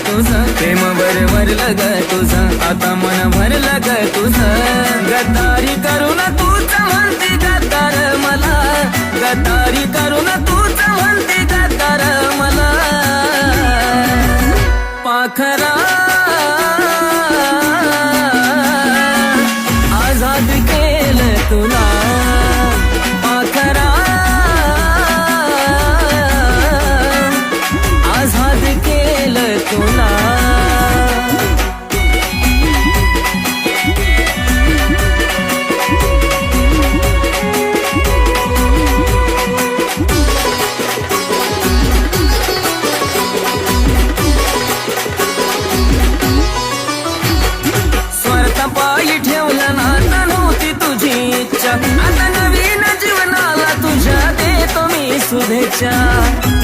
तुझं प्रेम भरलं ग तुझं आता मन भरलं ग तुझं गद्दारी करून तूच म्हणती गद्दार मला गद्दारी करून तूच म्हणती गद्दार मला पाखरा आझाद केलं तुला पाखरा आझाद केलं तुला पायी ठेवलं नाता नव्हती तुझी इच्छा आता नवीन जीवनाला तुझ्या देतो मी शुभेच्छा